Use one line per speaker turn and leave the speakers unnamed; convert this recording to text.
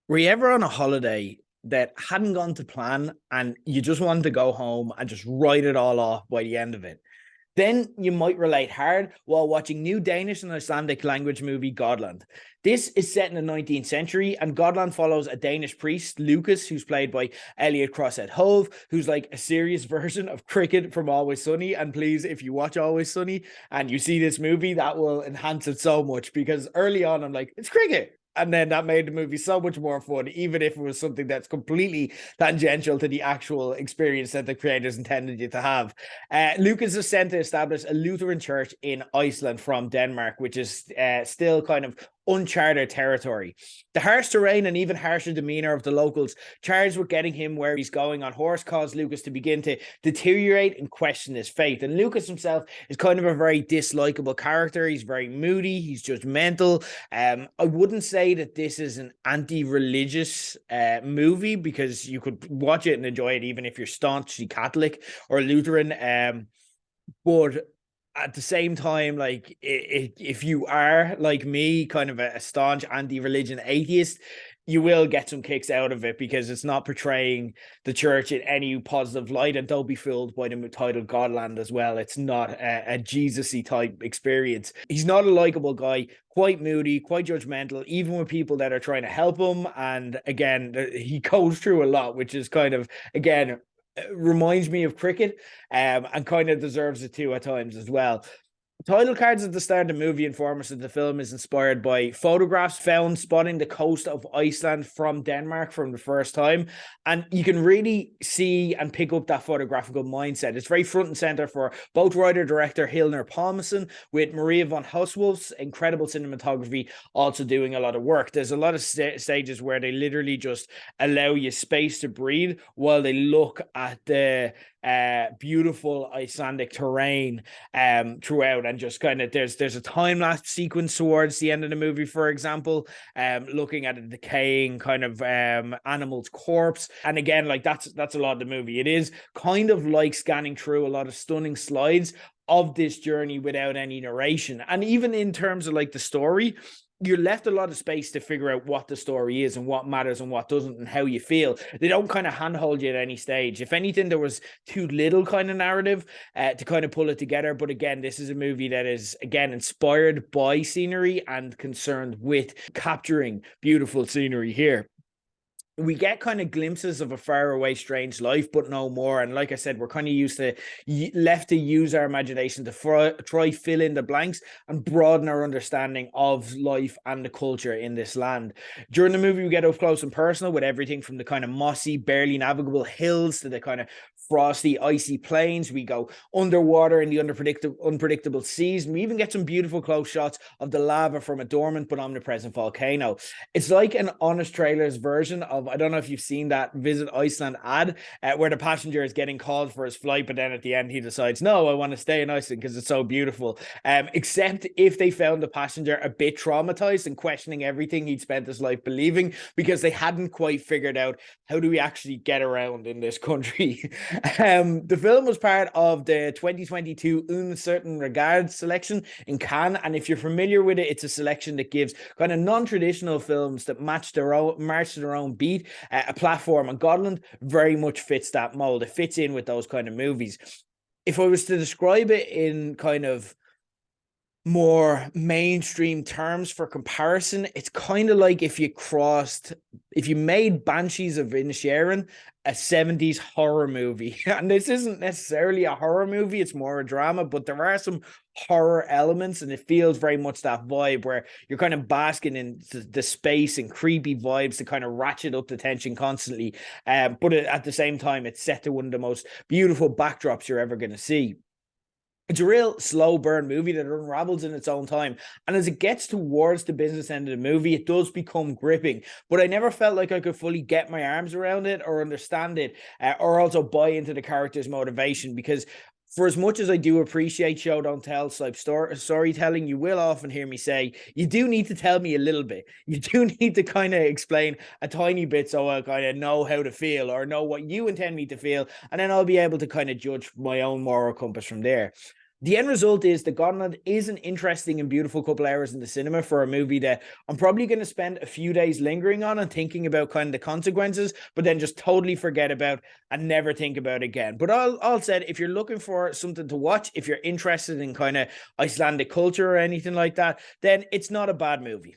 Were you ever on a holiday that hadn't gone to plan and you just wanted to go home and just write it all off by the end of it? Then you might relate hard while watching new Danish and Icelandic language movie Godland. This is set in the 19th century, and Godland follows a Danish priest, Lucas, who's played by Elliot Crosset Hove, who's like a serious version of Cricket from Always Sunny. And please, if you watch Always Sunny and you see this movie, that will enhance it so much because early on, I'm like, it's Cricket. And then that made the movie so much more fun, even if it was something that's completely tangential to the actual experience that the creators intended you to have. Lucas is sent to establish a Lutheran church in Iceland from Denmark, which is still kind of uncharted territory. The harsh terrain and even harsher demeanor of the locals, charged with getting him where he's going on horse, cause Lucas to begin to deteriorate and question his faith. And Lucas himself is kind of a very dislikable character. He's very moody. He's judgmental. I wouldn't say that this is an anti-religious movie, because you could watch it and enjoy it even if you're staunchly Catholic or Lutheran. But at the same time, like, if you are like me, kind of a staunch anti-religion atheist, you will get some kicks out of it because it's not portraying the church in any positive light. And don't be fooled by the title Godland as well. It's not a Jesus-y type experience. He's not a likable guy, quite moody, quite judgmental, even with people that are trying to help him. And again, he goes through a lot, which is kind of, again, reminds me of Cricket, and kind of deserves it too at times as well. Title cards at the start of the movie inform us that the film is inspired by photographs found spotting the coast of Iceland from Denmark from the first time. And you can really see and pick up that photographical mindset. It's very front and center for both writer-director Hilner Palmason, with Maria von Huswolf's incredible cinematography also doing a lot of work. There's a lot of stages where they literally just allow you space to breathe while they look at the beautiful Icelandic terrain throughout, and just kind of there's a time lapse sequence towards the end of the movie, for example, looking at a decaying kind of animal's corpse. And again, like, that's a lot of the movie. It is kind of like scanning through a lot of stunning slides of this journey without any narration. And even in terms of like the story, you're left a lot of space to figure out what the story is and what matters and what doesn't and how you feel. They don't kind of handhold you at any stage. If anything, there was too little kind of narrative to kind of pull it together. But again, this is a movie that is, again, inspired by scenery and concerned with capturing beautiful scenery here. We get kind of glimpses of a faraway strange life, but no more. And like I said, we're kind of left to use our imagination to try fill in the blanks and broaden our understanding of life and the culture in this land. During the movie, we get up close and personal with everything from the kind of mossy, barely navigable hills to the kind of frosty, icy plains. We go underwater in the unpredictable seas, and we even get some beautiful close shots of the lava from a dormant but omnipresent volcano. It's like an honest trailer's version of, I don't know if you've seen that Visit Iceland ad, where the passenger is getting called for his flight, but then at the end he decides, no, I want to stay in Iceland because it's so beautiful. Except if they found the passenger a bit traumatized and questioning everything he'd spent his life believing, because they hadn't quite figured out, how do we actually get around in this country? The film was part of the 2022 Un Certain Regard selection in Cannes, and if you're familiar with it, it's a selection that gives kind of non-traditional films that march to their own beat a platform, and Godland very much fits that mold. It fits in with those kind of movies. If I was to describe it in kind of more mainstream terms for comparison, it's kind of like if you made Banshees of Inisherin a 70s horror movie. And this isn't necessarily a horror movie, it's more a drama, but there are some horror elements, and it feels very much that vibe where you're kind of basking in the space and creepy vibes to kind of ratchet up the tension constantly. But at the same time, it's set to one of the most beautiful backdrops you're ever going to see. It's a real slow burn movie that unravels in its own time. And as it gets towards the business end of the movie, it does become gripping. But I never felt like I could fully get my arms around it or understand it, or also buy into the character's motivation. Because for as much as I do appreciate show don't tell type storytelling, you will often hear me say, you do need to tell me a little bit. You do need to kind of explain a tiny bit so I kind of know how to feel or know what you intend me to feel. And then I'll be able to kind of judge my own moral compass from there. The end result is that Godland is an interesting and beautiful couple hours in the cinema for a movie that I'm probably going to spend a few days lingering on and thinking about kind of the consequences, but then just totally forget about and never think about again. But all said, if you're looking for something to watch, if you're interested in kind of Icelandic culture or anything like that, then it's not a bad movie.